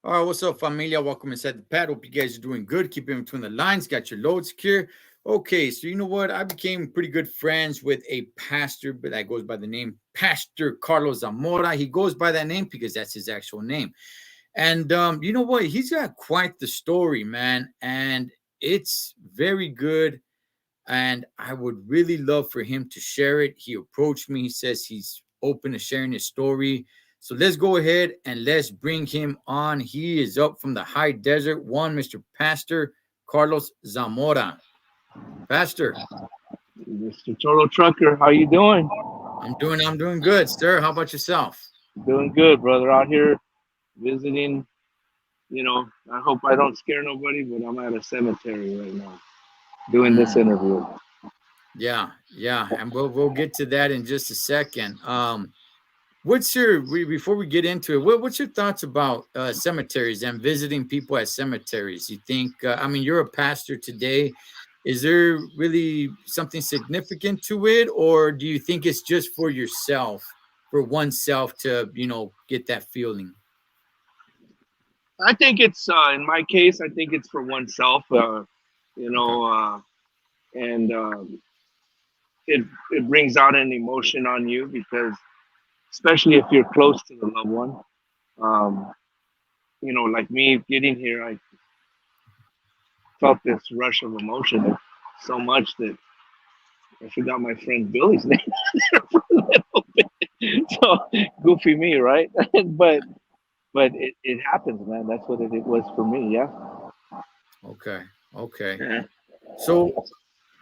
All right, what's up, familia? Welcome inside the pad. Hope you guys are doing good. Keep in between the lines. Got your load secure. Okay, so you know what? I became pretty good friends with a pastor, but that goes by the name Pastor Carlos Zamora. He goes by that name because that's his actual name. And you know what? He's got quite the story, man, and it's very good. And I would really love for him to share it. He approached me. He says he's open to sharing his story. So let's go ahead and let's bring him on. He is up from the high desert, one Mr. Pastor Carlos Zamora. Pastor, Mr. Thecholotrucker, how you doing? I'm doing good, sir. How about yourself? Doing good, brother. Out here visiting. I hope I don't scare nobody, but I'm at a cemetery right now doing this Mm, interview. yeah, and we'll get to that in just a second. What's your before we get into it? What's your thoughts about cemeteries and visiting people at cemeteries? You think? I mean, you're a pastor today. Is there really something significant to it, or do you think it's just for yourself, for oneself to get that feeling? I think it's in my case. I think it's for oneself. You Okay. know, and it brings out an emotion on you because, especially if you're close to the loved one. Um, like me getting here, I felt this rush of emotion so much that I forgot my friend Billy's name for a little bit. So goofy me, right? but it happens, man. That's what it was for me. Yeah. Okay. Okay. Yeah. So,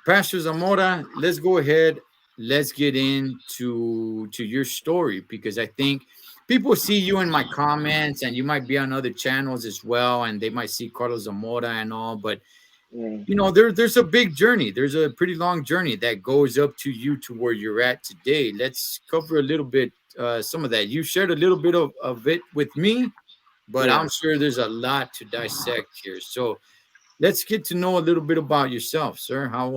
Pastor Zamora, let's go ahead. Let's get into your story because I think people see you in my comments, and you might be on other channels as well, and they might see Carlos Zamora and all. But Yeah. there's a big journey. There's a pretty long journey that goes up to you to where you're at today. Let's cover a little bit some of that. You shared a little bit of it with me, but Yeah. I'm sure there's a lot to dissect here. So let's get to know a little bit about yourself, sir. How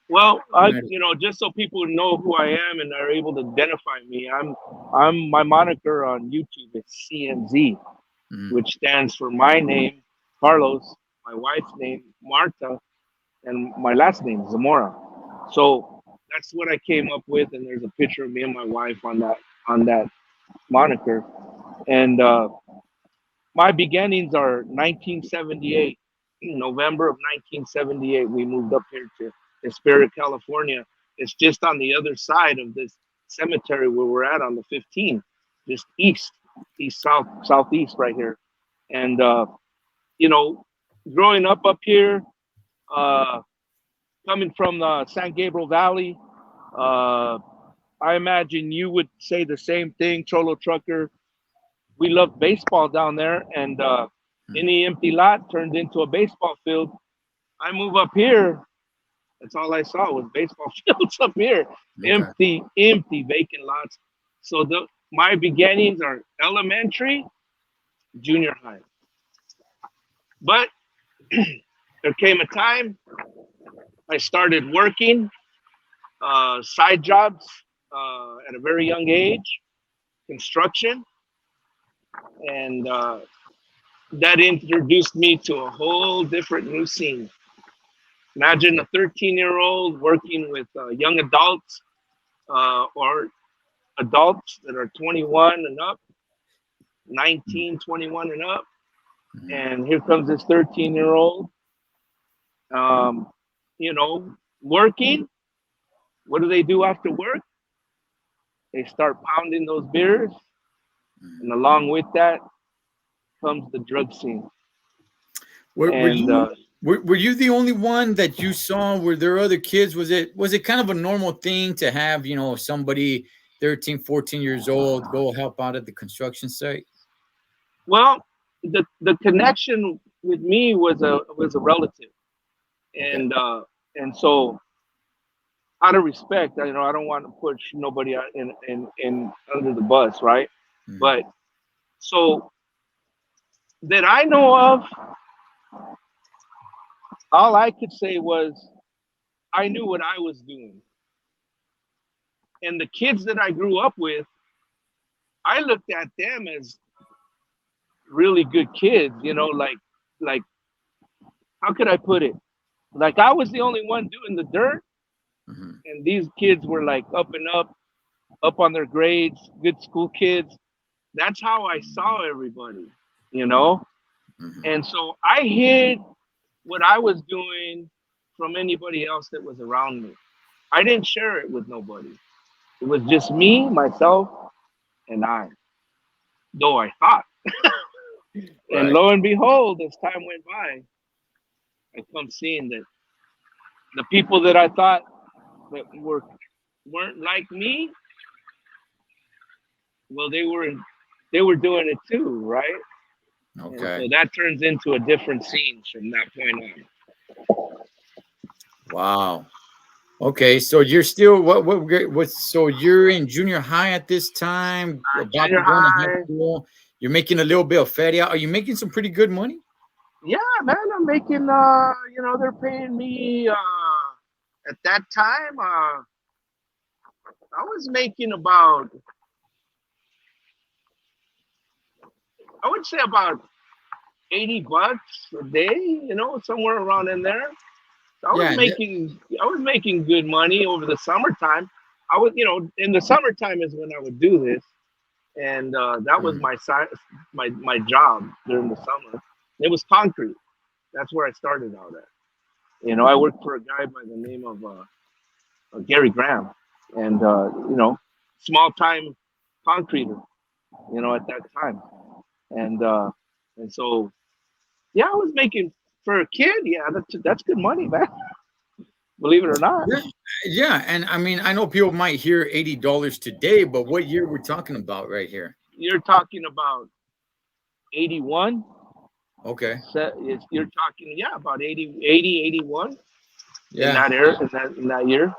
Well, you met? just so people know who I am and are able to identify me, I'm my moniker on YouTube is CMZ, Mhm. which stands for my name, Carlos, my wife's name, Marta, and my last name, Zamora. So that's what I came up with, and there's a picture of me and my wife on that moniker. And my beginnings are 1978, November of 1978. We moved up here to Hesperia, California. It's just on the other side of this cemetery where we're at on the 15, just east, south, southeast, right here. And you know, growing up here, uh, coming from the San Gabriel Valley, uh, I imagine you would say the same thing, Cholo Trucker. We loved baseball down there, and Mhm. any empty lot turned into a baseball field. I move up here, that's all I saw was baseball fields up here, Okay. empty, vacant lots. So my beginnings are elementary, junior high. But there came a time I started working side jobs at a very young age, construction, and that introduced me to a whole different new scene. Imagine a 13-year-old working with young adults or adults that are 21 and up, Mhm. 19, 21 and up. Mhm. And here comes this 13-year-old, um, you know, working. What do they do after work? They start pounding those beers. And Mhm. along with that comes the drug scene. Were And you the only one that you saw? Were there other kids? Was it kind of a normal thing to have, somebody 13, 14 years old go help out at the construction site? well, the connection with me was a relative, Okay. and so out of respect, I don't want to push nobody out in under the bus, right? Mhm. But so that I know of, all I could say was I knew what I was doing, and the kids that I grew up with, I looked at them as really good kids, like how could I put it? Like I was the only one doing the dirt, Hmm. and these kids were like up and up on their grades, good school kids. That's how I saw everybody, you know? Hmm. And so I hid what I was doing from anybody else that was around me. I didn't share it with nobody. It was just me, myself, and I, though I thought. And Right. lo and behold, as time went by, I come seeing that the people that I thought that weren't like me, well, they were doing it too, right? And Okay. so that turns into a different scene from that point on. Wow. Okay, so you're still so you're in junior high at this time, about Junior to go into high high, school. You're making a little bit of feria. Are you making some pretty good money? yeah, man, I'm making. They're paying me. At that time, I was making about. I would say about $80 a day. Somewhere around in there. So Yeah. I was making good money over the summertime. I was, in the summertime is when I would do this, and that was Mhm, my job during the summer. It was concrete. That's where I started out at. I worked for a guy by the name of Gary Graham, and small time concreter. At that time, and so yeah, I was making for a kid. Yeah, that's good money, man. Believe it or not. yeah, yeah, and I mean, I know people might hear $80 today, but what year we're talking about right here? You're talking about 81. Okay. You're talking, yeah, about 81 in Yeah, that era, in that year.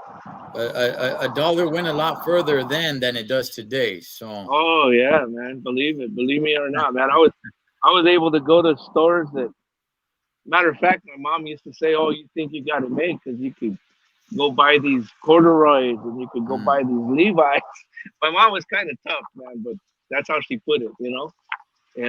a dollar went a lot further then than it does today. So, Oh yeah, man. Believe it. Believe me or not, man. I was able to go to stores that. Matter of fact, my mom used to say, "Oh, you think you got it made because you could go buy these corduroys and you could go mm, buy these Levi's." My mom was kind of tough, man, but that's how she put it. You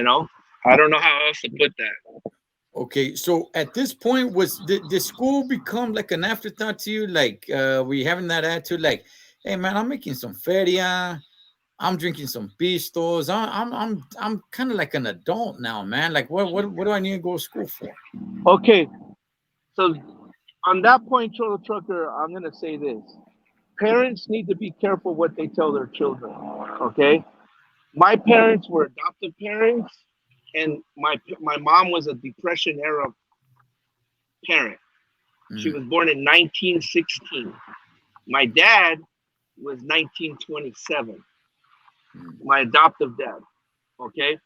know. I don't know how else to put that. okay. So at this point, did school become like an afterthought to you? Like, were you having that attitude, like, "Hey, man, I'm making some feria. I'm drinking some pistos. I'm kind of like an adult now, man. Like, what do I need to go to school for?" Okay, so on that point, Cholo Trucker, I'm gonna say this: parents need to be careful what they tell their children. Okay, my parents were adoptive parents, and my mom was a Depression era parent. She Mhm, was born in 1916. My dad was 1927. mhm. My adoptive dad. Okay,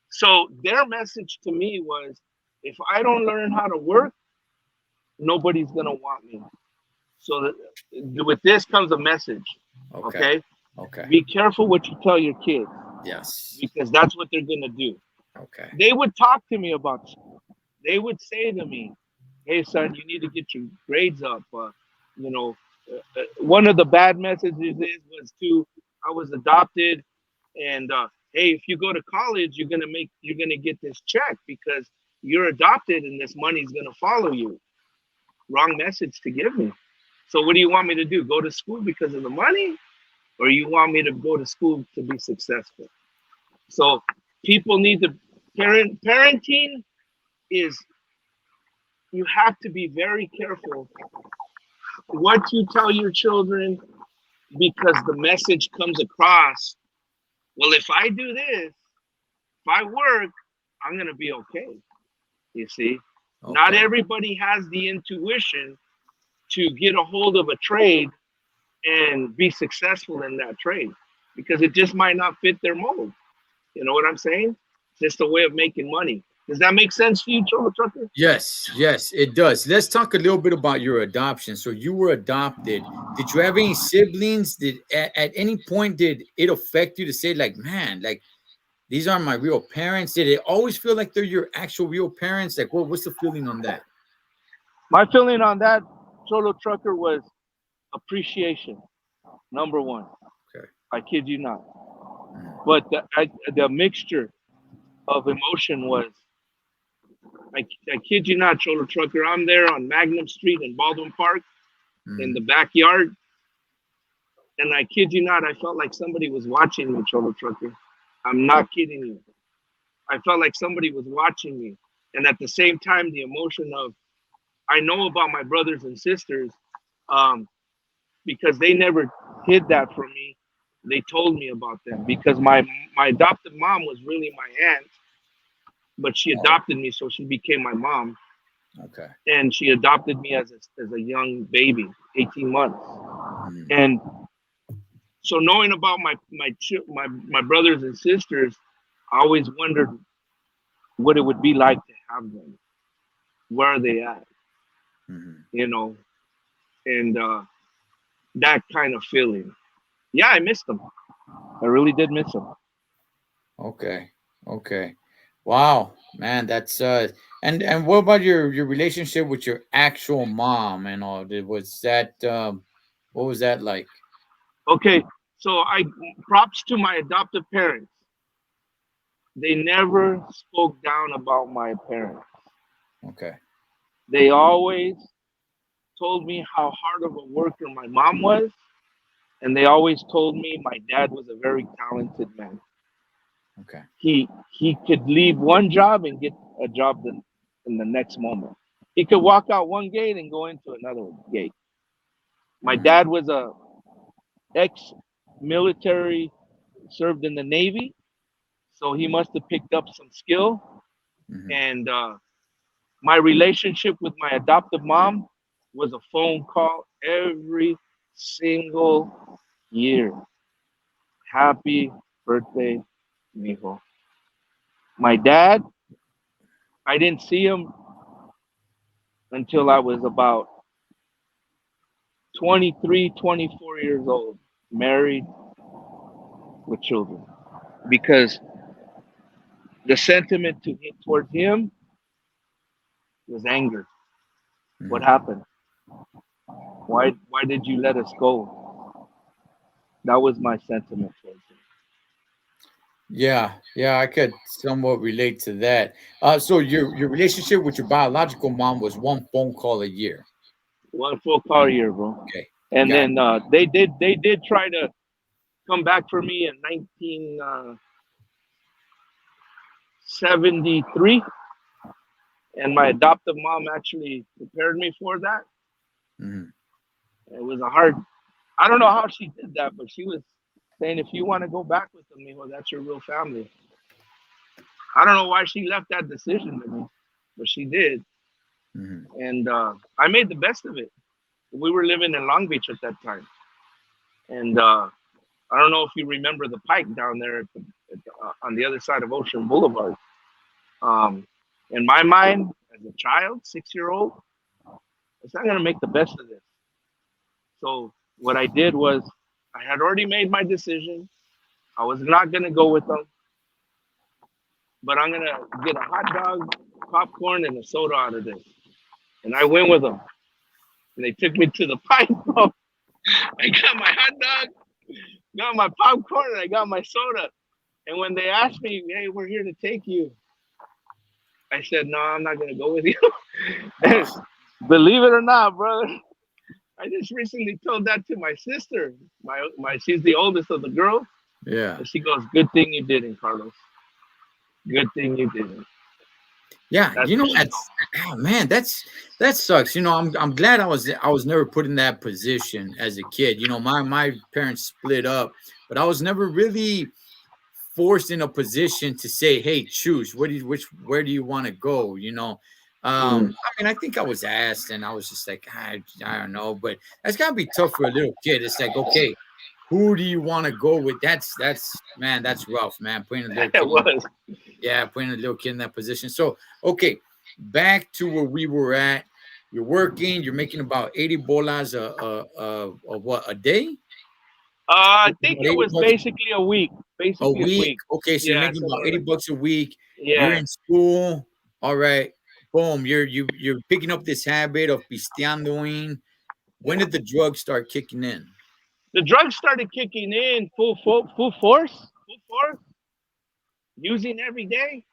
so their message to me was, if I don't learn how to work, nobody's gonna want me. So with this comes a message. Okay. Okay, Okay. be careful what you tell your kids Yes. because that's what they're gonna do. Okay. They would talk to me about school. They would say to me, "Hey, son, you need to get your grades up." You know, one of the bad messages was to I was adopted, and hey, if you go to college, you're gonna get this check because you're adopted, and this money's gonna follow you. Wrong message to give me. So what do you want me to do? Go to school because of the money, or you want me to go to school to be successful? So people need to parenting is you have to be very careful what you tell your children because the message comes across. Well, if I do this, if I work, I'm gonna be okay. You see, not Okay. everybody has the intuition to get a hold of a trade and be successful in that trade because it just might not fit their mold. You know what I'm saying? Just a way of making money. Does that make sense to you, Cholo Trucker? Yes, yes, it does. Let's talk a little bit about your adoption. So you were adopted. Did you have any siblings? Did at any point did it affect you to say, like, man, like these are my real parents? Did it always feel like they're your actual real parents? Like, what's the feeling on that? My feeling on that, Cholo Trucker, was appreciation. Number one. Okay. I kid you not. Mhm. But the mixture. of emotion was, I kid you not, Cholo Trucker. I'm there on Magnum Street in Baldwin Park in Mm, the backyard, and I kid you not, I felt like somebody was watching me, Cholo Trucker. I'm not kidding you. I felt like somebody was watching me, and at the same time, the emotion of I know about my brothers and sisters, um, because they never hid that from me. They told me about them because my adopted mom was really my aunt, but she oh, adopted me, so she became my mom, okay. and she adopted me as a young baby, 18 months. Mm, And so knowing about my brothers and sisters, I always wondered what it would be like to have them. Where are they at? mhm. You know, and that kind of feeling. Yeah, I missed them. I really did miss them. Okay. Okay. Wow, man, that's and what about your relationship with your actual mom and all? Was that what was that like? Okay, so I props to my adoptive parents. They never spoke down about my parents. Okay. They always told me how hard of a worker my mom was, and they always told me my dad was a very talented man. Okay. He could leave one job and get a job in the next moment. He could walk out one gate and go into another gate. My Hmm. dad was a ex-military, served in the Navy, so he must have picked up some skill. Hmm. And my relationship with my adoptive mom was a phone call every single year. Happy birthday, mijo. My dad, I didn't see him until I was about 23, 24 years old, married with children. Because the sentiment towards him was anger. What Hmm. happened? Why did you let us go? That was my sentiment towards him. Yeah, yeah, I could somewhat relate to that. So your relationship with your biological mom was one phone call a year. One full call year, bro. Okay, And got then they did try to come back for me in 1973, and my adoptive mom actually prepared me for that. it. Hmm. It was a hard. I don't know how she did that, but she was saying if you want to go back with them, mijo, that's your real family. I don't know why she left that decision to me, but she did, Hmm. and I made the best of it. We were living in Long Beach at that time, and I don't know if you remember the Pike down there on the other side of Ocean Boulevard. Um, in my mind, as a child, 6 year old, it's not gonna make the best of this. So what I did was, I had already made my decision. I was not gonna go with them, but I'm gonna get a hot dog, popcorn, and a soda out of this. And I went with them, and they took me to the Pike. I got my hot dog, got my popcorn, and I got my soda. And when they asked me, "Hey, we're here to take you," I said, "No, I'm not gonna go with you." Uh, And believe it or not, brother, I just recently told that to my sister. She's the oldest of the girls, yeah, and she goes, "Good thing you didn't, Carlos. Good thing you didn't." yeah. That's You what know, she told that's oh man, that sucks. You know, I'm glad I was never put in that position as a kid. You know, my parents split up, but I was never really forced in a position to say, "Hey, choose. What do you, which where do you want to go?" You know, me. I mean, I think I was asked, and I was just like, I don't know, but that's gotta be tough for a little kid. It's like, okay, who do you want to go with? That's man, that's rough, man. Putting a little It kid, was. yeah, putting a little kid in that position. So, okay, back to where we were at. You're working. You're making about 80 bolas a what a day? I think About it 80 was bucks basically a week. a Basically a week. week. Okay, so you're Yeah, making about somewhere 80 like that. bucks a week. You're Yeah. in school. All right. Boom. You're picking up this habit of pisteandoing. When Yeah. did the drugs start kicking in? The drugs started kicking in full force, using every day.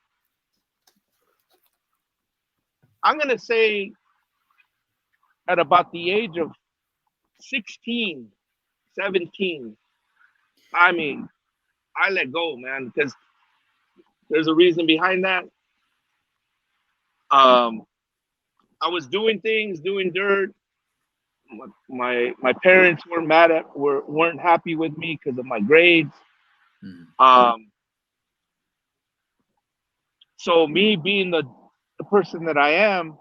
I'm gonna say at about the age of 16, 17. I mean, I let go, man, because there's a reason behind that. Um, I was doing things, doing dirt. My parents weren't happy with me because of my grades. Mm. Um, so me being the person that I am,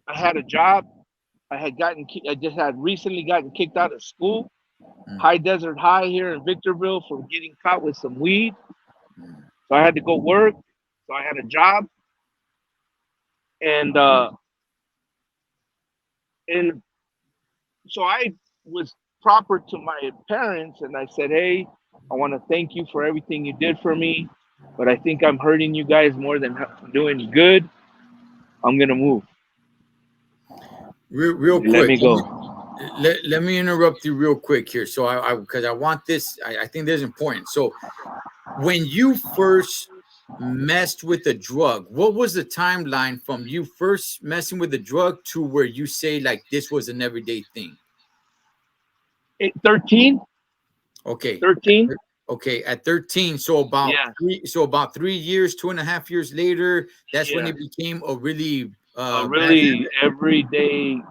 I had a job. I just had recently gotten kicked out of school, Mm. High Desert High here in Victorville, for getting caught with some weed. Mm. So I had to go work. So I had a job, and uh, and so I was proper to my parents, and I said, "Hey, I want to thank you for everything you did for me, but I think I'm hurting you guys more than doing good. I'm gonna move." Real They let quick, me go. let me interrupt you real quick here. So I because I want this, I think this is important. So when you first messed with the drug, what was the timeline from you first messing with the drug to where you say like this was an everyday thing? 13, Okay. 13. Okay, at 13, so Yeah, about 3 years, 2.5 years later, that's when yeah. it became a really bad Really, habit.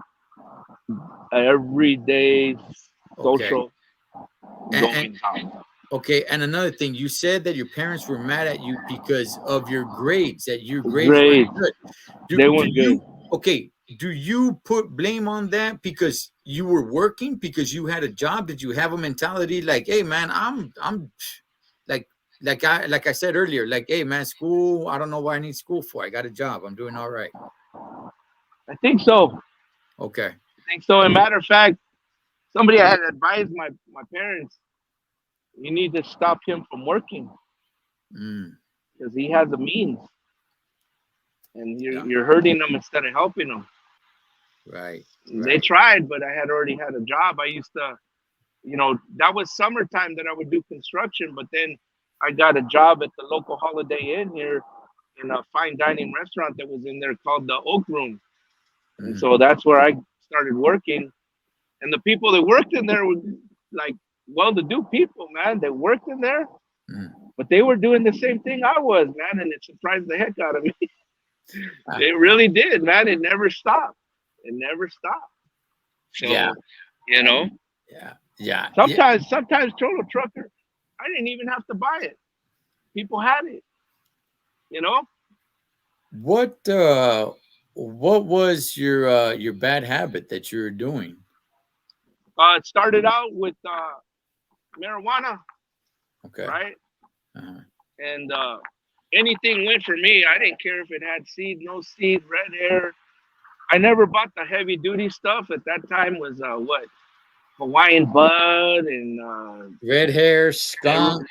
everyday Okay. social And going on. okay, and another thing, you said that your parents were mad at you because of your grades, that your grades weren't Great. good. They Do weren't good. you okay? Do you put blame on that because you were working, because you had a job? Did you have a mentality like, hey man, I'm like like I said earlier, like, hey man, school, I don't know what I need school for. I got a job. I'm doing all right. I think so. Okay. I think so. As a matter of fact, somebody had advised my parents, you need to stop him from working Mm, because he has a means, and yeah. you're hurting them instead of helping them. Right. They Right. tried, but I had already had a job. I used to, that was summertime that I would do construction, but then I got a job at the local Holiday Inn here in a fine dining restaurant that was in there called the Oak Room. And Mm, so that's where I started working. And the people that worked in there were like well-to-do people, man. They worked in there, mm. but they were doing the same thing I was, man, and it surprised the heck out of me. Ah, It really did, man. It never stopped. It never stopped. yeah. So, you know, Yeah. Yeah. Yeah. sometimes Thecholotrucker, I didn't even have to buy it. People had it, you know. What what was your bad habit that you were doing? It started out with marijuana, Okay. right? Uh-huh. And anything went for me. I didn't care if it had seed, no seed, red hair. I never bought the heavy duty stuff. At that time was what, Hawaiian Bud Red hair, skunk.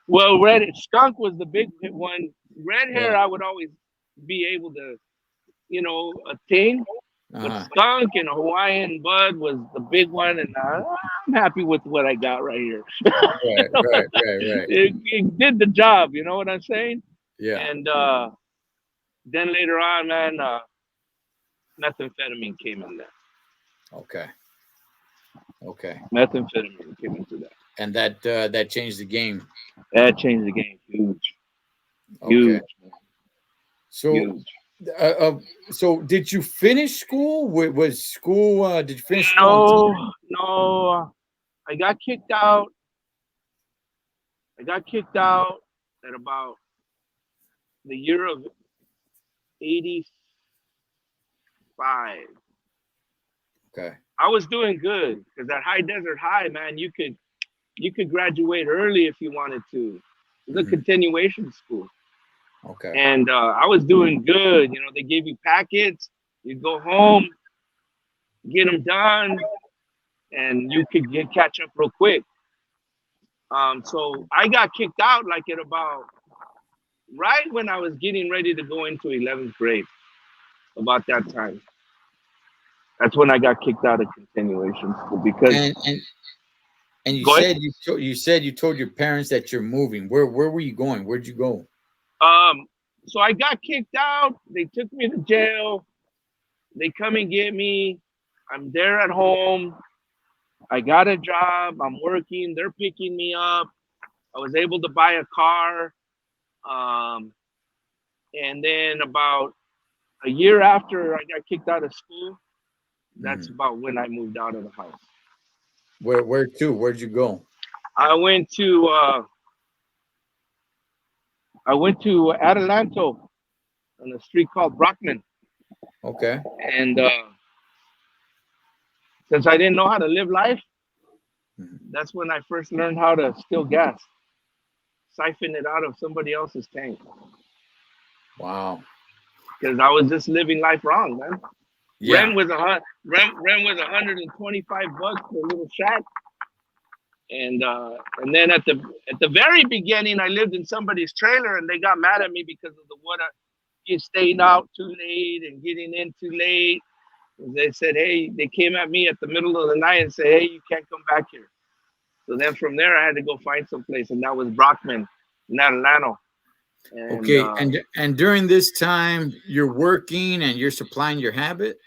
well, red skunk was the big one. Red Yeah. hair I would always be able to attain, but Uh-huh. skunk and Hawaiian Bud was the big one, and I'm happy with what I got right here. Right, right, right, right. It did the job. You know what I'm saying? Yeah. And then later on, man, methamphetamine came in there. Okay. Okay. Methamphetamine came into that. And that changed the game. That changed the game. Huge, Okay. huge, man. So Huge. uh, uh so did you finish school? Was school did you finish school on No, time? no. I got kicked out. I got kicked out at about the year of '85. Okay. I was doing good because at High Desert High, man, you could graduate early if you wanted to. It was a Hmm. continuation school, Okay. and I was doing good. They gave you packets. You go home, get them done, and you could catch up real quick. So I got kicked out like at about right when I was getting ready to go into 11th grade. About that time, that's when I got kicked out of continuation school because And and you go ahead. said you told your parents that you're moving. Where were you going? Where'd you go? So I got kicked out. They took me to jail. They come and get me. I'm there at home. I got a job. I'm working. They're picking me up. I was able to buy a car. Um, and then about a year after I got kicked out of school, that's Mhm. about when I moved out of the house. Where to? Where'd you go? I went to Adelanto on a street called Brockman, Okay. and since I didn't know how to live life, Mhm. that's when I first learned how to steal gas, siphon it out of somebody else's tank, Wow. because I was just living life wrong, man. Yeah. Rent was $125 for a little shack, and then at the very beginning, I lived in somebody's trailer, and they got mad at me because of the water. You staying out too late and getting in too late. They said, hey, they came at me at the middle of the night and said, hey, you can't come back here. So then from there, I had to go find some place, and that was Brockman, not Atlanta. And Okay. And during this time, you're working and you're supplying your habit.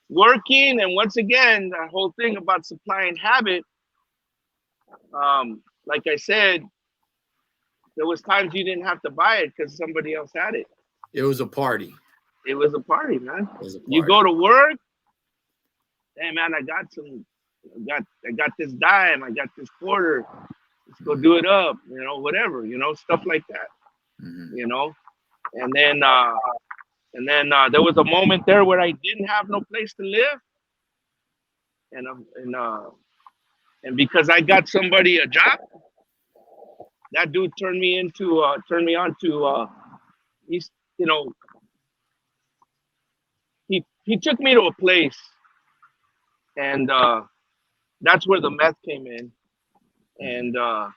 working, and once again, that whole thing about supplying habit, like I said, there was times you didn't have to buy it because somebody else had it. It was a party. It was a party, man. It was a You go party. to work, hey man, I got this dime, I got this quarter. Let's go Mhm. do it up, whatever, stuff like that, Mhm. you know. And then there was a moment there where I didn't have no place to live, and and because I got somebody a job, that dude turned me on to he's you know he took me to a place, and that's where the meth came in, Mhm.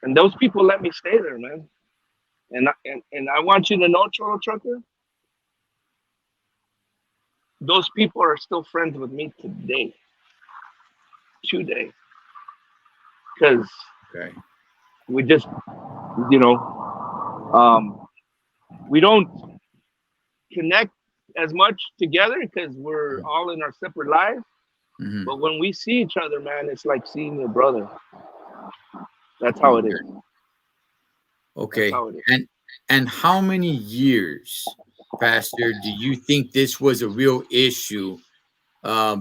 and those people let me stay there, man. And I want you to know, Thecholotrucker, those people are still friends with me today, because Okay. we just, you know, um, we don't connect as much together because we're all in our separate lives. Mhm. But when we see each other, man, it's like seeing your brother. That's how it is. Okay. That's Okay. how it is. And how many years, Pastor, do you think this was a real issue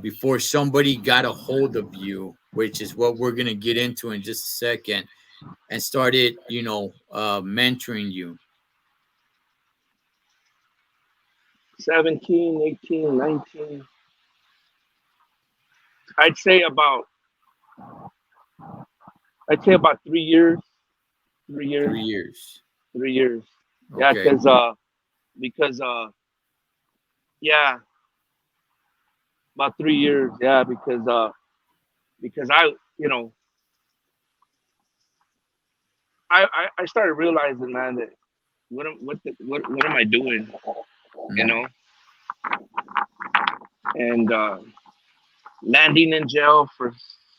before somebody got a hold of you, which is what we're gonna get into in just a second, and started, mentoring you? 17, 18, 19. I'd say about I'd say about 3 years. 3 years. 3 years. 3 years. Yeah, Okay. because yeah, about 3 years. Yeah, because you know I started realizing, man, that what am I doing? You Mhm. know, and landing in jail for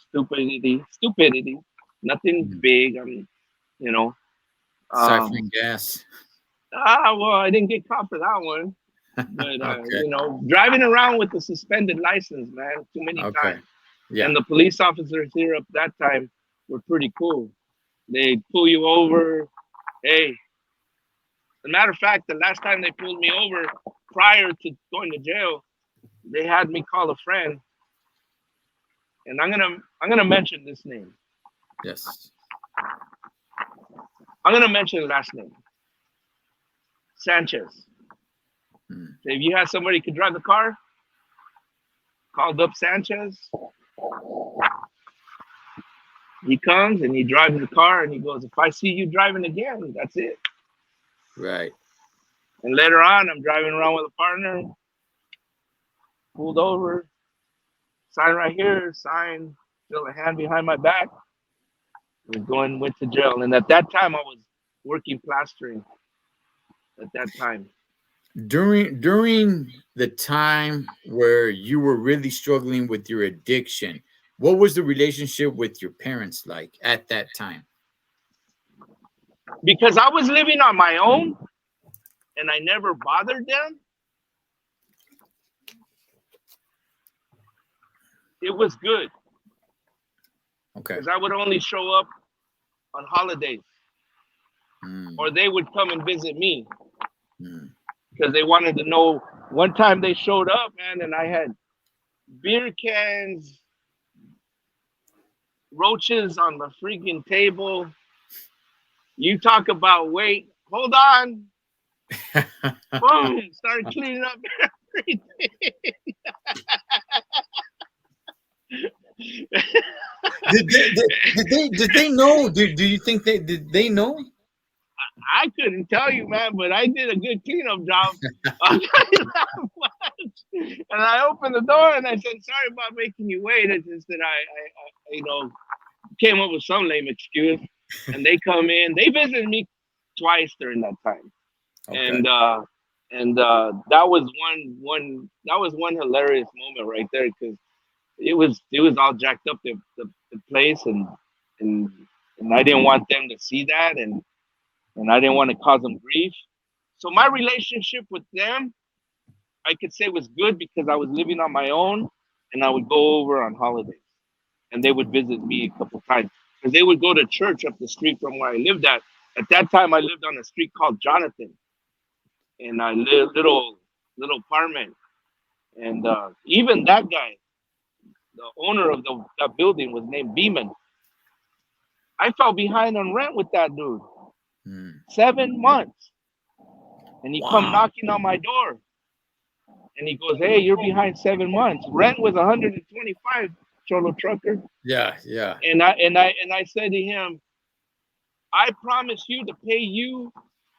stupidity, nothing Mhm. big. I mean, you know, um, Siphoning gas. well, I didn't get caught for that one, but Okay. driving around with a suspended license, man, too many Okay. times. Yeah. And the police officers here up that time were pretty cool. They pull you over. Hey, as a matter of fact, the last time they pulled me over prior to going to jail, they had me call a friend, and I'm gonna mention this name. Yes. I'm gonna mention the last name, Sanchez. Mhm. So if you had somebody who could drive the car, called up Sanchez. He comes and he drives the car and he goes, "If I see you driving again, that's it." Right. And later on, I'm driving around with a partner, pulled over, sign right here, sign, still a hand behind my back. Went to jail. And at that time, I was working plastering at that time. During the time where you were really struggling with your addiction, what was the relationship with your parents like at that time? because I was living on my own and I never bothered them. It was good Okay. because I would only show up on holidays, or they would come and visit me Mm. because they wanted to know. One time they showed up, man, and I had beer cans, roaches on the freaking table. You talk about wait, hold on, boom, started cleaning up everything. Did they know? Do you think did they know? I couldn't tell you, man, but I did a good cleanup job. I'll tell you that much. And I opened the door and I said, "Sorry about making you wait." It's just that I came up with some lame excuse. And they come in. They visited me twice during that time, Okay. and that was one hilarious moment right there because it was all jacked up the place and and I didn't want them to see that and I didn't want to cause them grief. So my relationship with them, I could say, was good because I was living on my own, and I would go over on holidays, and they would visit me a couple times because they would go to church up the street from where I lived at. At that time, I lived on a street called Jonathan, and I lived little apartment, and even that guy, the owner of that building, was named Beeman. I fell behind on rent with that dude, Mm. 7 months, and he come Wow. knocking on my door. And he goes, "Hey, you're behind 7 months. Rent was 125, Cholo Trucker." Yeah. Yeah. And I said to him, "I promise you to pay you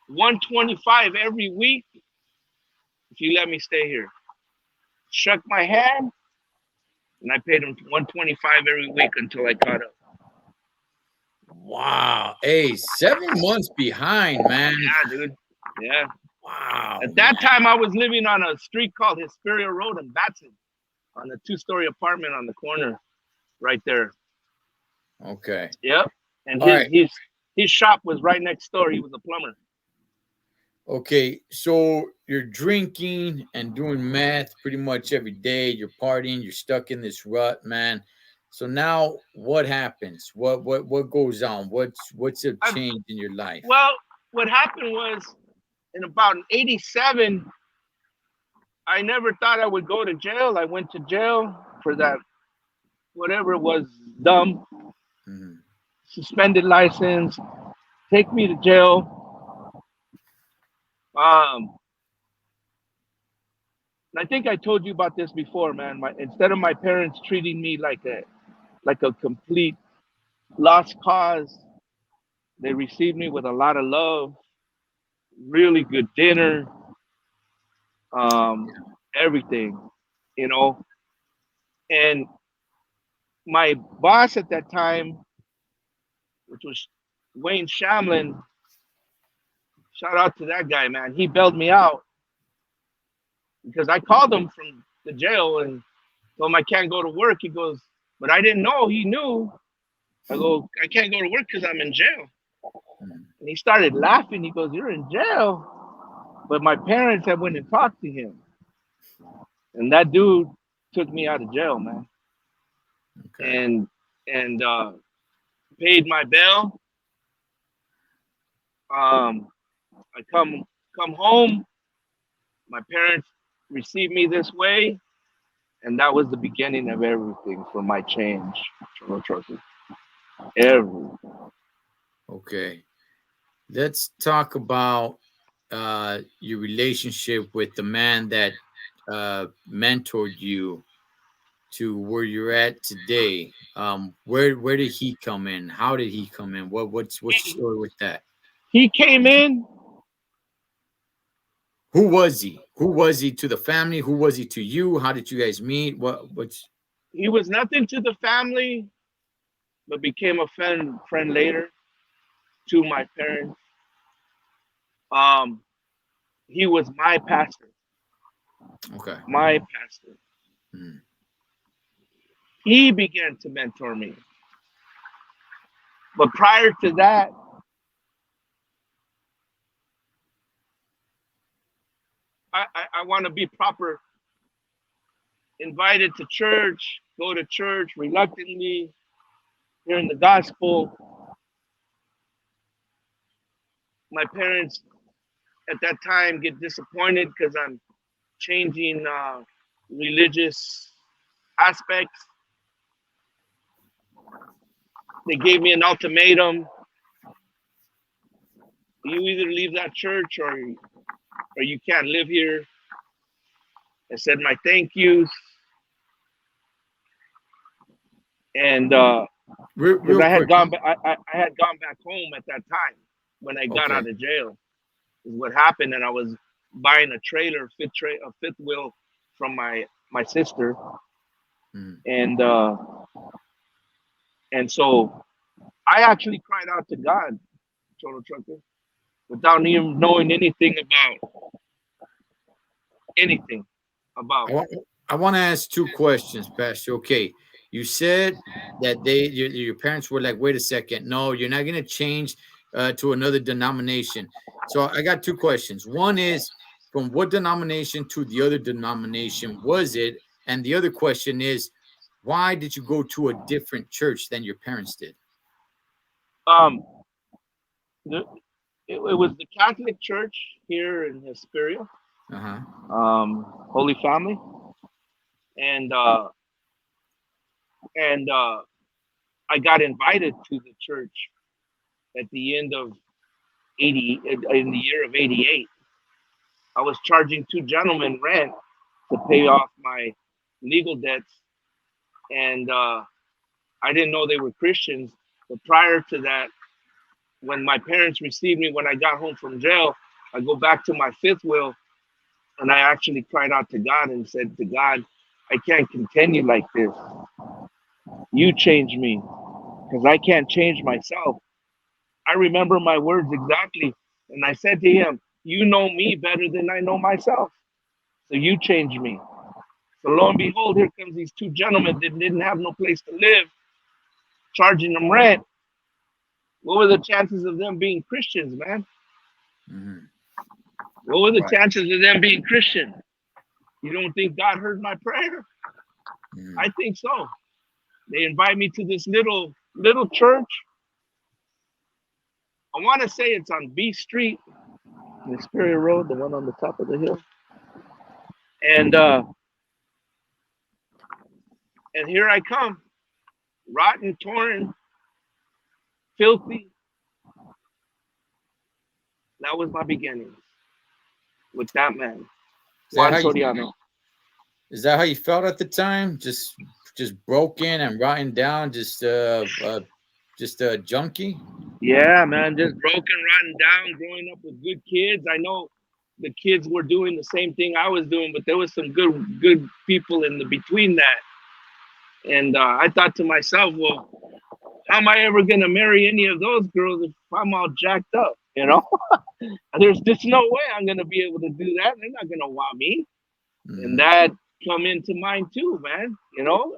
125 every week if you let me stay here." Shook my hand, and I paid him 125 every week until I caught up. Wow. Hey, 7 months behind, man. Yeah, dude. Yeah. Wow, At that man. time, I was living on a street called Hesperia Road in Batson, on a two-story apartment on the corner right there. Okay. Yep. And All right. his shop was right next door. He was a plumber. Okay. So you're drinking and doing meth pretty much every day. You're partying. You're stuck in this rut, man. So now what happens? What goes on? What's a I, change in your life? well, what happened was in about '87, I never thought I would go to jail. I went to jail for that, whatever it was, dumb, Mhm. suspended license, take me to jail. Um, and I think I told you about this before, man. Instead of my parents treating me like a complete lost cause, they received me with a lot of love, really good dinner, um, everything, you know. And my boss at that time, which was Wayne Shamlin, shout out to that guy, man. He bailed me out because I called him from the jail and told him I can't go to work. He goes, but I didn't know. He knew. I go, I can't go to work because I'm in jail. Mhm. And he started laughing. He goes, "You're in jail." But my parents had went and talked to him. And that dude took me out of jail, man. Okay. And paid my bail. I come home. My parents received me this way, and that was the beginning of everything for my change. Cholo Trucker. Every Okay. Let's talk about your relationship with the man that mentored you to where you're at today. Where did he come in? How did he come in? What's the story with that? he came in. Who was he? Who was he to the family? Who was he to you? How did you guys meet? What's He was nothing to the family, but became a friend later to my parents. Um, he was my pastor, okay? my pastor. Mhm. He began to mentor me. But prior to that, I want to be proper, invited to church, go to church reluctantly, hearing the gospel. My parents at that time get disappointed because I'm changing religious aspects. They gave me an ultimatum: you either leave that church or you can't live here. I said my thank yous, and because Real quick. I had gone back home at that time when I got Okay. out of jail. Is what happened, and I was buying a trailer, a fifth wheel from my sister, Mm. and so I actually cried out to God, Thecholotrucker, without even knowing anything about. I want, I want to ask two questions, Pastor. Okay. You said that your parents were like, wait a second, no, you're not going to change to another denomination. So I got two questions. One is, from what denomination to the other denomination was it? And the other question is, why did you go to a different church than your parents did? Um, the, it was the Catholic Church here in Hesperia, Uh huh. Holy Family, and uh, and I got invited to the church at the end of 80 in the year of 88. I was charging two gentlemen rent to pay off my legal debts, and I didn't know they were Christians. But prior to that, when my parents received me when I got home from jail, I go back to my fifth wheel, and I actually cried out to God and said to God, I can't continue like this. You change me because I can't change myself. I remember my words exactly. And I said to him, you know me better than I know myself. So you change me. So lo and behold, here comes these two gentlemen that didn't have no place to live, charging them rent. What were the chances of them being Christians, man? Mm-hmm. What were the Right. chances of them being Christian? You don't think God heard my prayer? Mm-hmm. I think so. They invite me to this little church. I want to say it's on B Street, the Superior Road, the one on the top of the hill. And here I come, rotten, torn, filthy. That was my beginnings with that man, Is that Juan how you Soriano. Is that how you felt at the time? Just broken and rotten down, just a junkie? Yeah, man, just broken, rotten down, growing up with good kids. I know the kids were doing the same thing I was doing, but there was some good people in the between that. And I thought to myself, well, how am I ever gonna marry any of those girls if I'm all jacked up? You know, there's just no way I'm gonna be able to do that. They're not gonna want me. And Mm-hmm. that come into mind too, man. You know,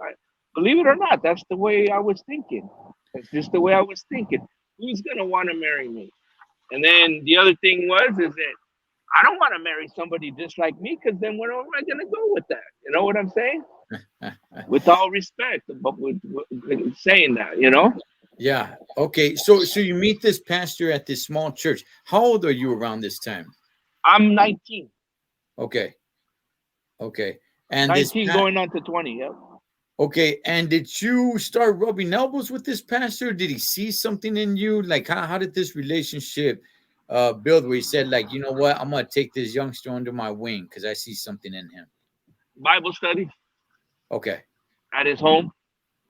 believe it or not, that's the way I was thinking. That's just the way I was thinking. Who's gonna want to marry me? And then the other thing is that I don't want to marry somebody just like me, because then where am I gonna go with that? You know what I'm saying? With all respect, but with saying that, you know, Yeah. Okay. So you meet this pastor at this small church. How old are you around this time? I'm 19, Okay. Okay. And this 19 going on to 20. Yep. okay. And did you start rubbing elbows with this pastor? Did he see something in you? Like how did this relationship build where he said, like, you know what, I'm gonna take this youngster under my wing because I see something in him? Bible studies Okay. at his home.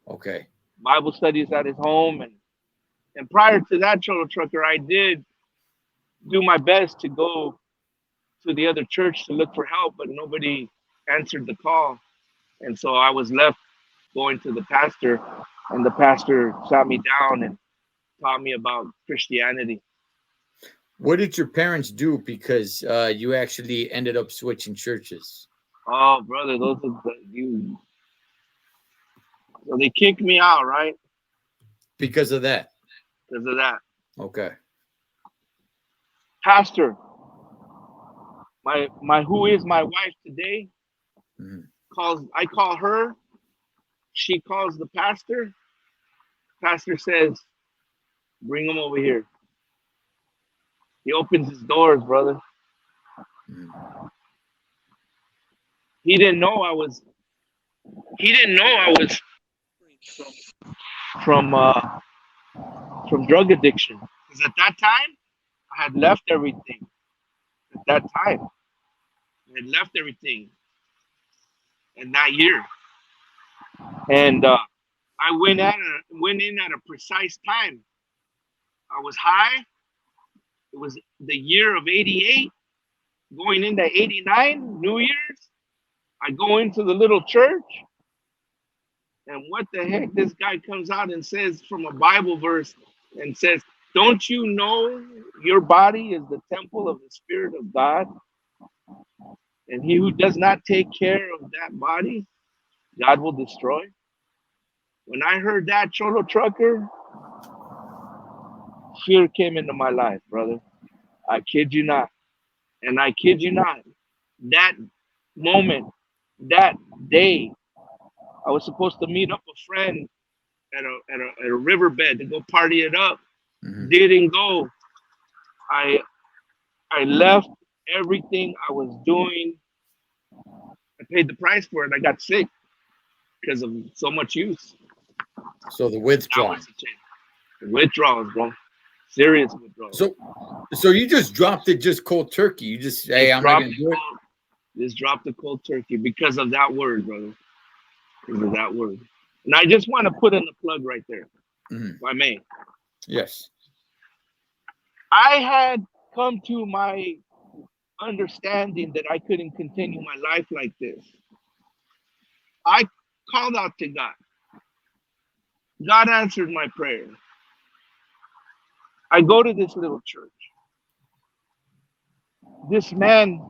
Okay. Bible studies at his home, and prior to that, Thecholotrucker, I did do my best to go to the other church to look for help, but nobody answered the call, and so I was left going to the pastor, and the pastor sat me down and taught me about Christianity. What did your parents do because you actually ended up switching churches? Oh, brother, you. So they kicked me out, right? Because of that. Because of that. Okay. Pastor, My who is my wife today Mhm. calls. I call her. She calls the pastor. Pastor says, "Bring him over here." He opens his doors, brother. Mhm. He didn't know I was. He didn't know I was from uh, from drug addiction. Because at that time, I had left everything. At that time, I had left everything in that year, and I went in at a precise time. I was high. It was the year of '88, going into '89, New Year's. I go into the little church, and what the heck? This guy comes out and says from a Bible verse and says, "Don't you know your body is the temple of the Spirit of God? And he who does not take care of that body, God will destroy." When I heard that, Cholo Trucker, fear came into my life, brother. I kid you not. And I kid you not. That moment, that day, I was supposed to meet up a friend at a riverbed to go party it up. Mhm. Didn't go. I I left everything I was doing. I paid the price for it. I got sick because of so much use. So the That withdrawal. was the change. Withdrawals, bro. Serious withdrawals. So so you just dropped it just cold turkey. You just hey, Just I'm not dropped gonna the do it. cold. Just dropped the cold turkey because of that word, brother. Because of that word. And I just want to put in a plug right there, Mhm. if I may. Yes. I had come to my understanding that I couldn't continue my life like this. I called out to God. God answered my prayer. I go to this little church. This man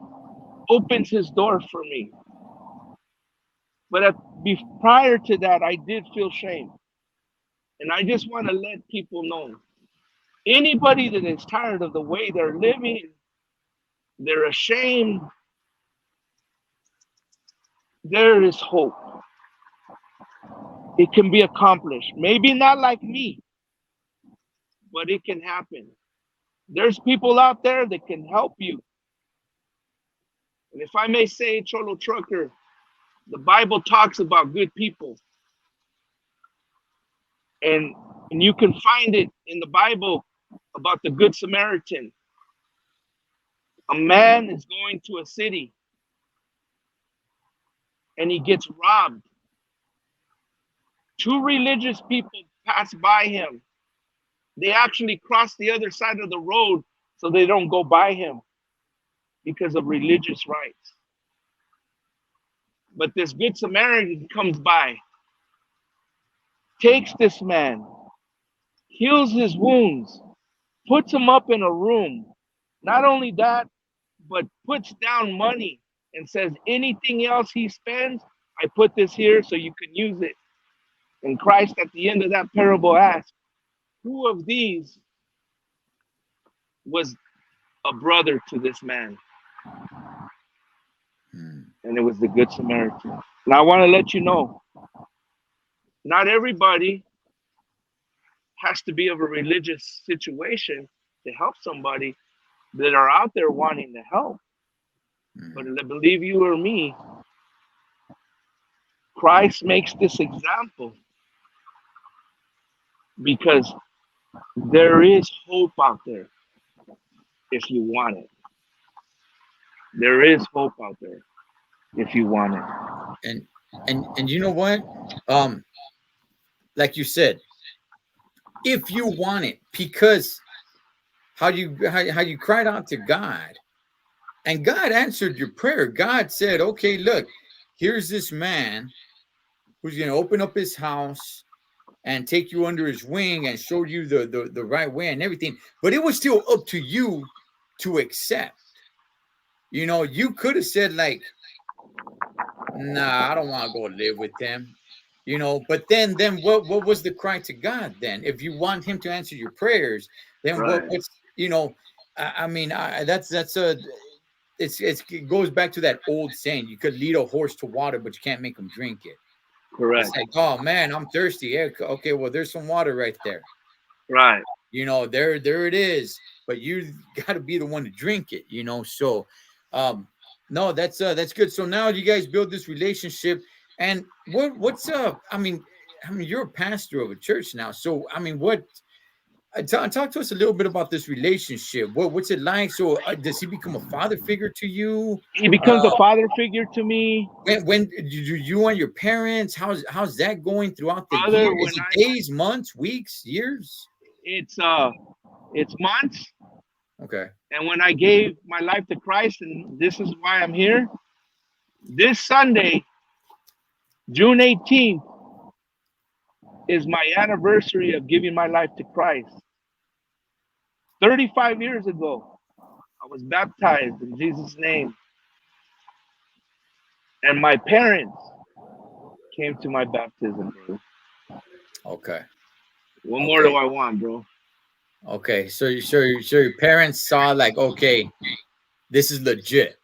opens his door for me. But prior to that, I did feel shame. And I just want to let people know anybody that is tired of the way they're living, they're ashamed, there is hope. It can be accomplished. Maybe not like me, but it can happen. There's people out there that can help you. And if I may say, Cholo Trucker, the Bible talks about good people. And, and you can find it in the Bible about the Good Samaritan. A man is going to a city and he gets robbed. Two religious people pass by him. They actually cross the other side of the road so they don't go by him because of religious rights. But this good Samaritan comes by, takes this man, heals his wounds, puts him up in a room. Not only that, but puts down money and says anything else he spends, I put this here so you can use it. And Christ at the end of that parable asked, who of these was a brother to this man? Mhm. And it was the Good Samaritan. And I want to let you know, not everybody has to be of a religious situation to help somebody that are out there wanting to help. But Mhm. believe you or me, Christ makes this example because there is hope out there if you want it. There is hope out there if you want it. And and you know what? Um, like you said, if you want it, because how you cried out to God, and God answered your prayer. God said, "Okay, look, here's this man who's going to open up his house and take you under his wing and show you the right way and everything." But it was still up to you to accept. You know, you could have said like, "Nah, I don't want to go live with them." You know, but then what was the cry to God then? If you want Him to answer your prayers, then Right. what's you know, I mean, that's a it goes back to that old saying: you could lead a horse to water, but you can't make him drink it. It's Correct. like, oh man, I'm thirsty. Yeah, okay, well, there's some water right there. Right. There it is. But you got to be the one to drink it. So, no, that's good. So now you guys build this relationship, and what's up? I mean, you're a pastor of a church now. So, I mean, talk to us a little bit about this relationship. What's it like? So, does he become a father figure to you? He Uh, becomes a father figure to me, when you and your parents, how's that going throughout the year? brother. Is it days, months, weeks, years? It's months. Okay. And when I gave my life to Christ, and this is why I'm here, this Sunday, June 18th, is my anniversary of giving my life to Christ. 35 years ago, I was baptized in Jesus' name. And my parents came to my baptism, bro. Okay. What more Okay. do I want, bro? Okay. So your parents saw like, okay, this is legit.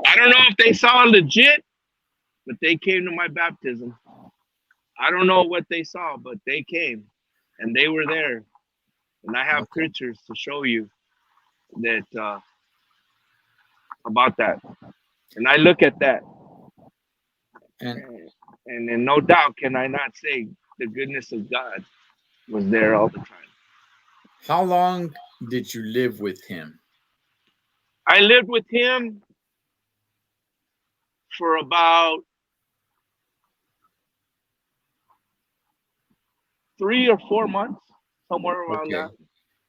I don't know if they saw legit, but they came to my baptism. I don't know what they saw, but they came and they were there. And I have Okay. pictures to show you that about that. And I look at that, And and no doubt can I not say the goodness of God was there all the time. how long did you live with him? I lived with him for about 3 or 4 months, somewhere around Okay. that.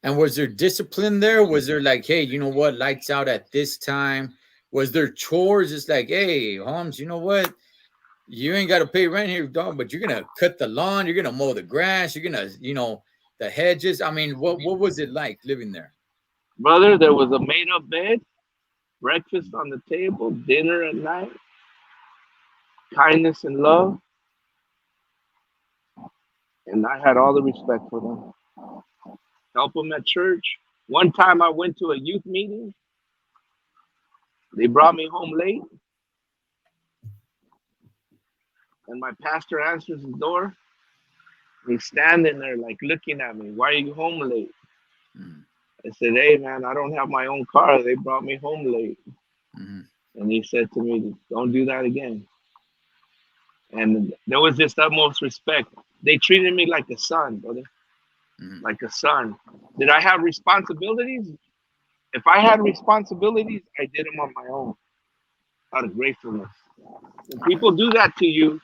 And was there discipline there? Was there like, hey, you know what, lights out at this time? Was there chores? It's like, hey, Holmes, you know what? You ain't got to pay rent here, dog, but you're gonna cut the lawn, you're gonna mow the grass, you're gonna, the hedges. I mean, what was it like living there? Brother, there was a made up bed, breakfast on the table, dinner at night, kindness and love. And I had all the respect for them. Help them at church. One time I went to a youth meeting. They brought me home late, and my pastor answers the door. He's standing there, like looking at me. Why are you home late? Mm, I said, hey, man, I don't have my own car. They brought me home late. mhm, And he said to me, don't do that again. And there was this utmost respect. They treated me like a son, brother, mhm. like a son. Did I have responsibilities? If I had responsibilities, I did them on my own out of gratefulness. When All right. people do that to you,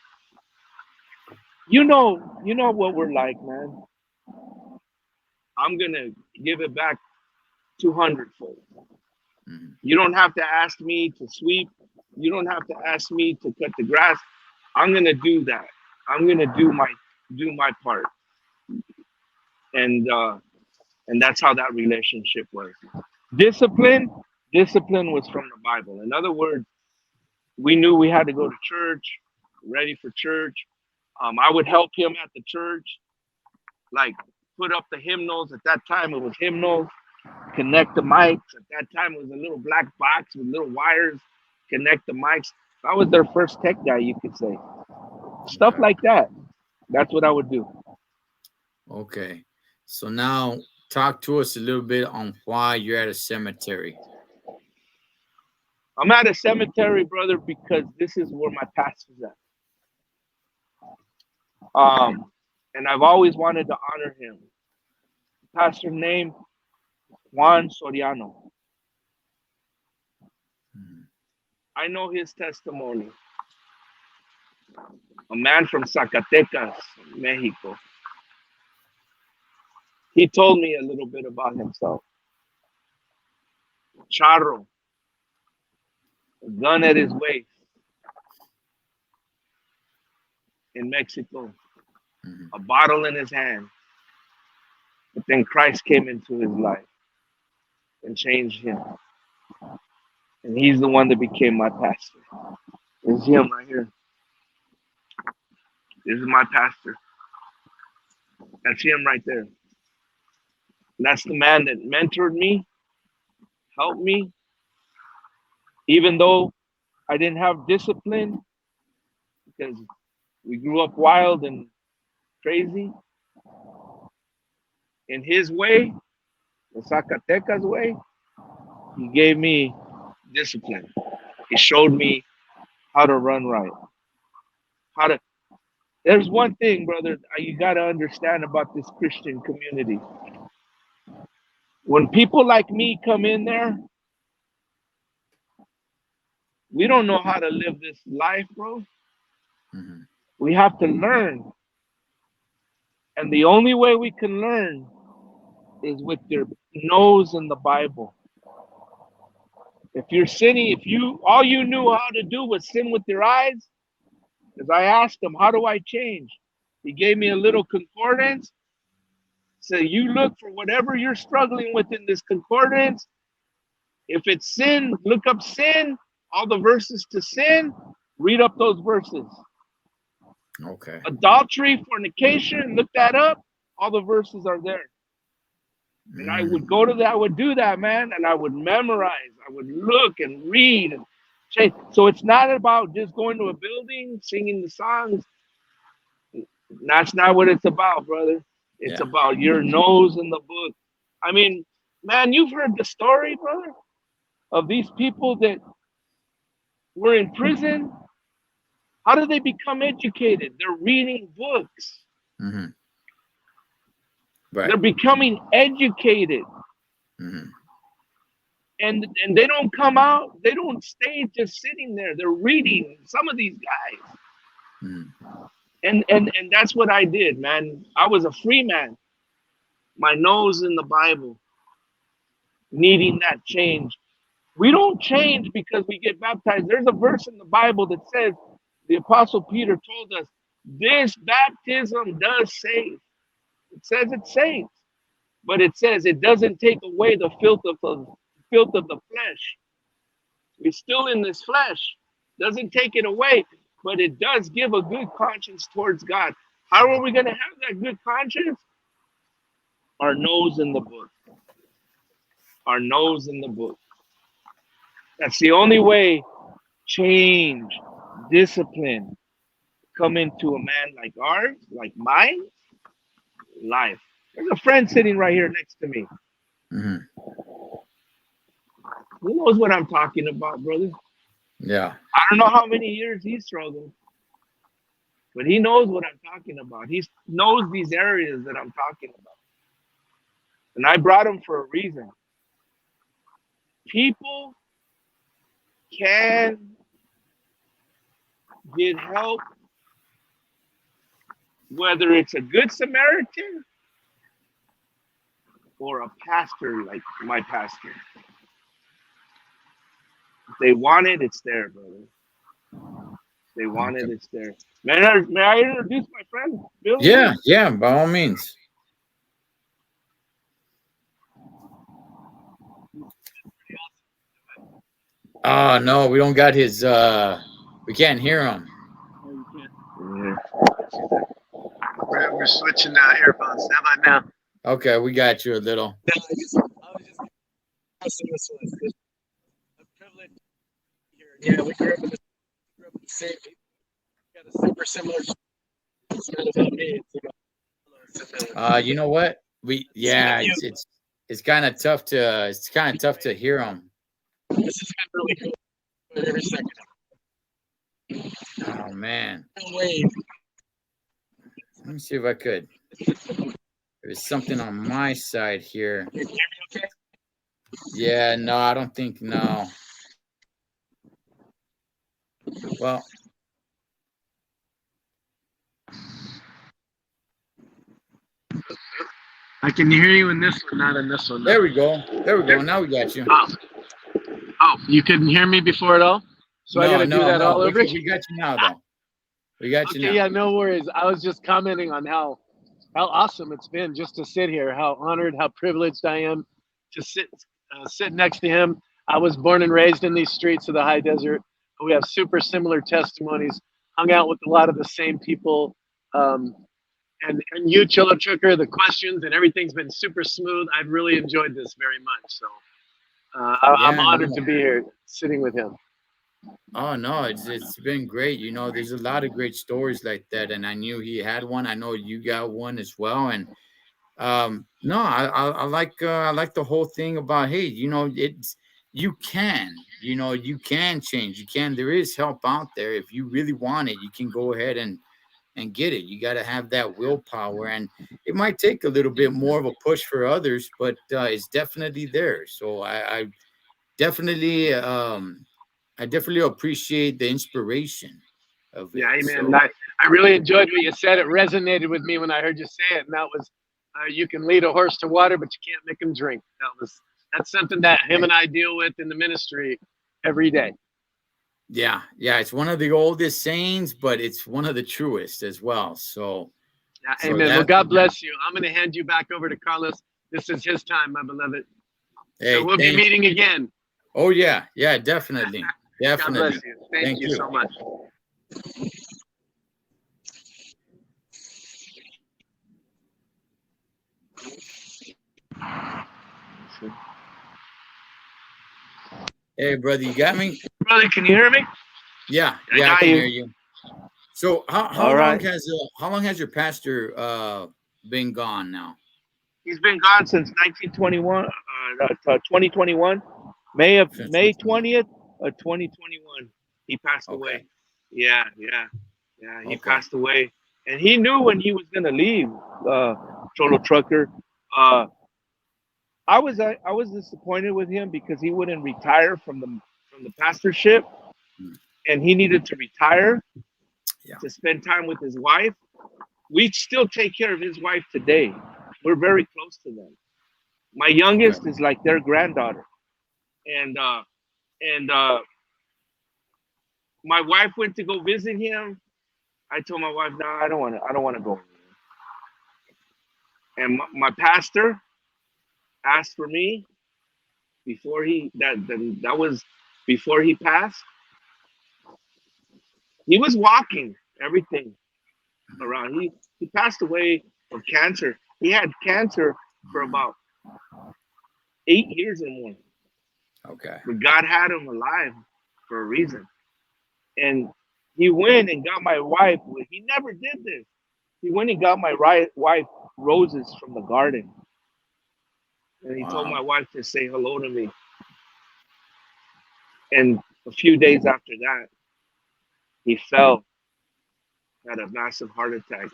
you know what we're like, man. I'm gonna give it back 200 fold. Mhm. You don't have to ask me to sweep. You don't have to ask me to cut the grass. I'm gonna do that. I'm gonna do my part, and that's how that relationship was. Discipline, discipline was from the Bible. In other words, we knew we had to go to church, ready for church. I would help him at the church, like put up the hymnals. At that time, it was hymnals. Connect the mics. At that time, it was a little black box with little wires. Connect the mics. I was their first tech guy, you could say. Stuff Okay. like that. That's what I would do. Okay. So now talk to us a little bit on why you're at a cemetery. I'm at a cemetery, brother, because this is where my pastor's at. Okay. And I've always wanted to honor him. Pastor name Juan Soriano. Mhm. I know his testimony. A man from Zacatecas, Mexico. He told me a little bit about himself. Charro, a gun at his waist in Mexico, Mhm. a bottle in his hand. But then Christ came into his life and changed him. And he's the one that became my pastor. This is him right here. This is my pastor. That's him right there. And that's the man that mentored me, helped me, even though I didn't have discipline because we grew up wild and crazy. In his way, the Zacatecas way, he gave me discipline. He showed me how to run right. How to. There's one thing, brother, you got to understand about this Christian community. When people like me come in there, we don't know how to live this life, bro. Mhm. We have to learn. And the only way we can learn is with your nose in the Bible. If you're sinning, if you all you knew how to do was sin with your eyes, because I asked him, how do I change? He gave me a little concordance. So you look for whatever you're struggling with in this concordance. If it's sin, look up sin, all the verses to sin, read up those verses. Okay. Adultery, fornication, look that up, all the verses are there. And I would go to that, I would do that, man, and I would memorize, I would look and read and change. So it's not about just going to a building, singing the songs. That's not what it's about, brother. It's Yeah. about your nose in the book. I mean, man, you've heard the story, brother, of these people that were in prison. How do they become educated? They're reading books. Mm-hmm. Right. They're becoming educated. Mm-hmm. And they don't come out, they don't stay just sitting there. They're reading, some of these guys. Mm-hmm. And that's what I did, man. I was a free man. My nose in the Bible, needing that change. We don't change because we get baptized. There's a verse in the Bible that says, the Apostle Peter told us, this baptism does save. It says it saves, but it says it doesn't take away the filth of the flesh. We're still in this flesh. Doesn't take it away, but it does give a good conscience towards God. How are we going to have that good conscience? Our nose in the book. Our nose in the book. That's the only way change, discipline, come into a man like ours, like mine, life. There's a friend sitting right here next to me. Mm-hmm. He knows what I'm talking about, brother. Yeah. I don't know how many years he struggled, but he knows what I'm talking about. He knows these areas that I'm talking about. And I brought him for a reason. People can get help, whether it's a good Samaritan or a pastor like my pastor. If they want it, it's there, brother. If they want it, it's there. May I introduce my friend, Bill? Yeah, yeah, by all means. Oh no, we don't got his we can't hear him. Yeah. We're switching earphones. How about now? Okay, we got you a little. I was just this one. It's a privilege here. Yeah, we grew up in the same. We got a super similar. It's not about me. It's about You know what? It's kind of tough to hear him. This has been really cool. But every second. Oh man. No way. Let me see if I could. There's something on my side here. Can you hear me okay? Yeah, no, I don't think no. Well, I can hear you in this one, not in this one. there we go. There we go. Now we got you. Oh, you couldn't hear me before at all? So I got to do that all over again? We got you now, though. We got you now. Okay, yeah, no worries. I was just commenting on how awesome it's been just to sit here, how honored, how privileged I am to sit next to him. I was born and raised in these streets of the high desert. We have super similar testimonies, hung out with a lot of the same people. And you, Thecholotrucker, the questions and everything's been super smooth. I've really enjoyed this very much. So I'm Yeah, honored no. to be here sitting with him. Oh no, it's been great. You know, there's a lot of great stories like that, and I knew he had one. I know you got one as well, and no, I like the whole thing about, hey, you know, it's you can, you know, you can change. You can. There is help out there if you really want it. You can go ahead and get it. You got to have that willpower, and it might take a little bit more of a push for others, but it's definitely there. So definitely I definitely appreciate the inspiration of Yeah, it. amen. So I really enjoyed what you said. It resonated with me when I heard you say it, and that was, you can lead a horse to water, but you can't make him drink. That's something that him and I deal with in the ministry every day. yeah, yeah, it's one of the oldest sayings, but it's one of the truest as well. So, Yeah, so amen. Well, that, God bless you. I'm going to hand you back over to Carlos. This is his time, my beloved. So hey, we'll be thank. meeting again. Oh yeah, yeah, definitely, God bless definitely. you. Thank Thank you you. so much. Hey, brother, you got me? Brother, can you hear me? Yeah, I yeah, I got can hear you. you. So, All right. how long has your pastor been gone now? He's been gone since 1921, 2021, Since May 2021. 20th of 2021. He passed Okay, away. Yeah, yeah, yeah. He okay. passed away, and he knew when he was gonna leave. Cholo Trucker. Uh, I was disappointed with him because he wouldn't retire from the pastorship, Mm, and he needed to retire yeah, to spend time with his wife. We still take care of his wife today. We're very close to them. My okay. youngest is like their granddaughter, and my wife went to go visit him. I told my wife, "No, I don't want to go." And my pastor asked for me before that was before he passed. He was walking everything Mhm, around. He passed away of cancer. He had cancer for mhm. about 8 years or more, Okay. but God had him alive for a reason. And he went and got my wife. He never did this. He went and got my wife roses from the garden, and he told Wow. my wife to say hello to me. And a few days after that, he fell, had a massive heart attack,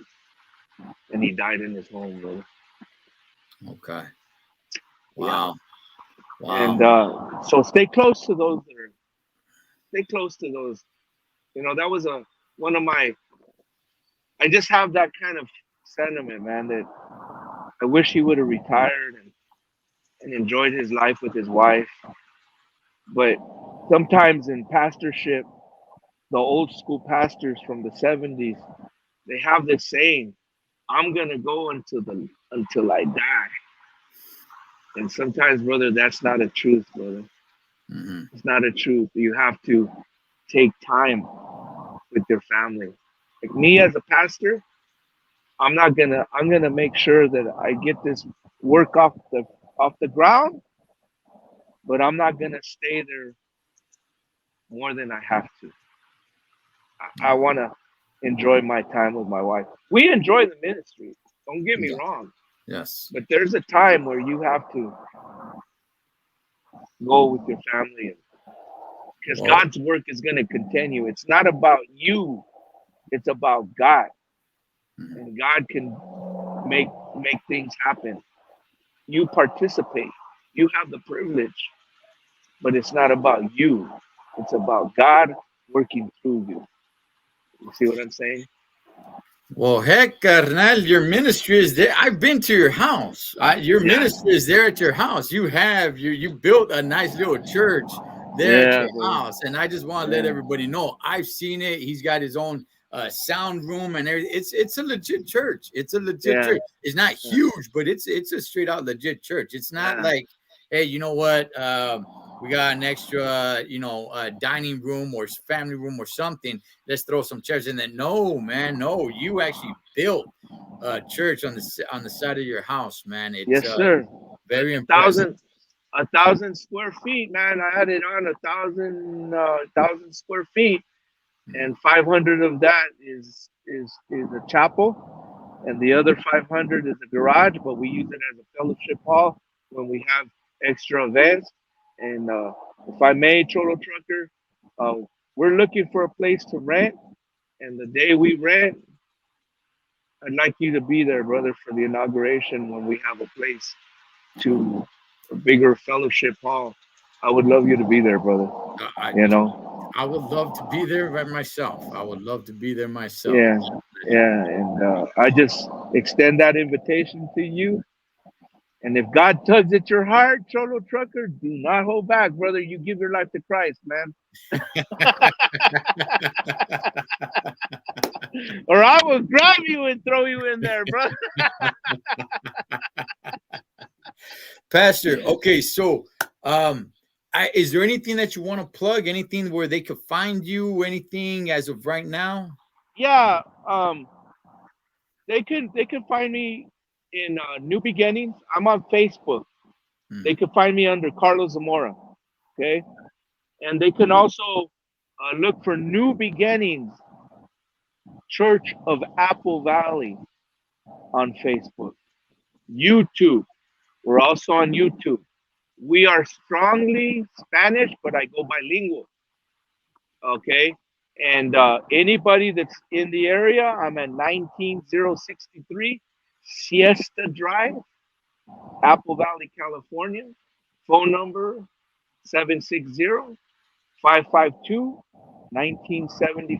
and he died in his home, brother. Okay. Yeah. Wow. And Wow. so stay close to those that are, stay close to those. You know, that was a one of my. I just have that kind of sentiment, man. That I wish he would have retired and enjoyed his life with his wife. But sometimes in pastorship, the old school pastors from the 70s, they have this saying, I'm gonna go until I die. And sometimes, brother, that's not a truth, brother. Hmm. It's not a truth. You have to take time with your family. Like me as a pastor, I'm gonna make sure that I get this work off the ground, but I'm not gonna stay there more than I have to. I Okay. wanna enjoy my time with my wife. We enjoy the ministry. Don't get me Yeah. wrong. Yes. But there's a time where you have to go with your family because Well, God's work is going to continue. It's not about you, it's about God. mhm. And God can make make things happen. You participate. You have the privilege, but it's not about you. It's about God working through you. You see what I'm saying? Well, heck, carnal, your ministry is there. I've been to your house. Your Yeah. ministry is there at your house. You built a nice little church there at Yeah, your bro. house, and I just want to let Yeah. everybody know I've seen it. He's got his own sound room and everything. It's a legit church. It's a legit Yeah. church. It's not Yeah. huge, but it's a straight out legit church. It's not Yeah. like, hey, you know what? We got an extra, dining room or family room or something. Let's throw some chairs in there. No, man, no. You actually built a church on the side of your house, man. It's Yes, sir. very A impressive. thousand 1,000 square feet, man. I had it on 1,000 square feet, and 500 of that is a chapel, and the other 500 is a garage. But we use it as a fellowship hall when we have extra events. And if I may, Cholo Trucker, uh, we're looking for a place to rent. And the day we rent, I'd like you to be there, brother, for the inauguration when we have a place to a bigger fellowship hall. I would love you to be there, brother. I, You know, I would love to be there by myself. I would love to be there myself. yeah, yeah. And I just extend that invitation to you. And if God tugs at your heart, Cholo Trucker, do not hold back, brother. You give your life to Christ, man. Or I will grab you and throw you in there, brother. Pastor, okay, so is there anything that you want to plug? Anything where they could find you? Anything as of right now? Yeah, they can find me in New Beginnings. I'm on Facebook. They can find me under Carlos Zamora. Okay, and they can also look for New Beginnings Church of Apple Valley on Facebook. YouTube. We're also on YouTube. We are strongly Spanish, but I go bilingual. Okay. And anybody that's in the area, I'm at 19063 Siesta Drive, Apple Valley, California. Phone number 760-552-1975.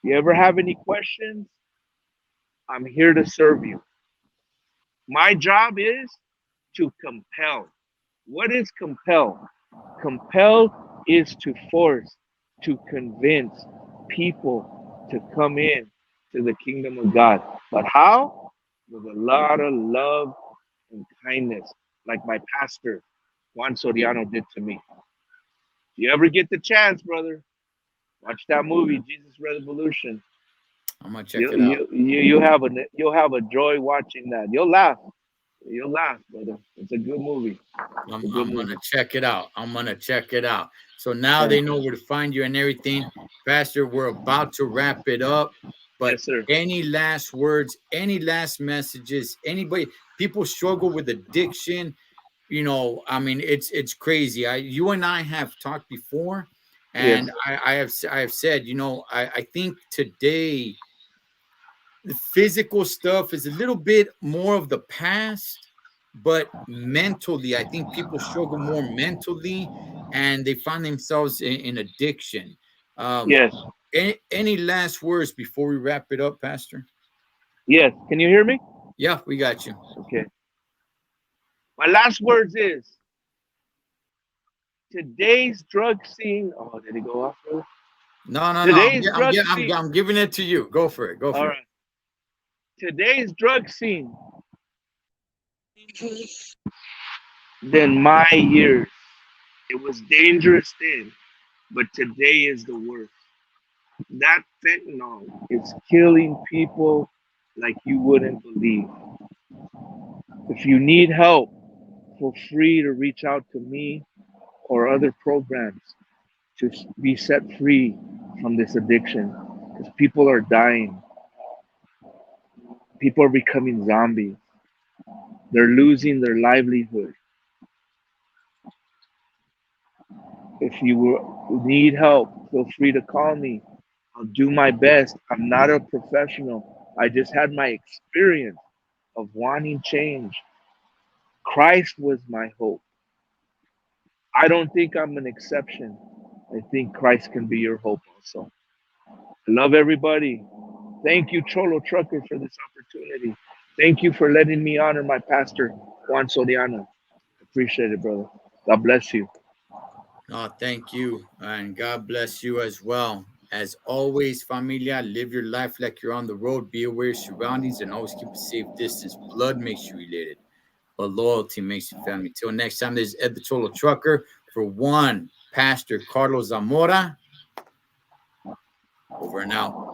You ever have any questions? I'm here to serve you. My job is to compel. What is compel? Compel is to force, to convince people to come in to the kingdom of God. But how? With a lot of love and kindness, like my pastor, Juan Soriano, did to me. If you ever get the chance, brother, watch that movie, Jesus Revolution. I'm gonna check it out. You'll have a joy watching that. You'll laugh. You'll laugh, brother. It's a good movie. I'm gonna check it out. I'm gonna check it out. So now Yeah. they know where to find you and everything. Pastor, we're about to wrap it up. But Yes, sir. any last words, any last messages, anybody, people struggle with addiction. You know, I mean, it's crazy. You and I have talked before, Yes. and I have said, you know, I think today the physical stuff is a little bit more of the past, but mentally, I think people struggle more mentally, and they find themselves in addiction. Um, Yes. any last words before we wrap it up, Pastor? Yes. Can you hear me? Yeah, we got you. Okay. My last words is today's drug scene. Oh, did he go off, brother? No, no, no. Today's drug scene. I'm giving it to you. Go for it. Go All for right. Today's drug scene than my years. It was dangerous then, but today is the worst. That fentanyl is killing people like you wouldn't believe. If you need help, feel free to reach out to me or other programs to be set free from this addiction because people are dying. People are becoming zombies. They're losing their livelihood. If you need help, feel free to call me. I'll do my best. I'm not a professional. I just had my experience of wanting change. Christ was my hope. I don't think I'm an exception. I think Christ can be your hope also. I love everybody. Thank you, Cholo Trucker, for this opportunity. Thank you for letting me honor my pastor, Juan Soriano. Appreciate it, brother. God bless you. No, thank you. And God bless you as well. As always, familia, live your life like you're on the road. Be aware of your surroundings and always keep a safe distance. Blood makes you related, but loyalty makes you family. Till next time, this is Ed the Thecholotrucker for one, Pastor Carlos Zamora. Over and out.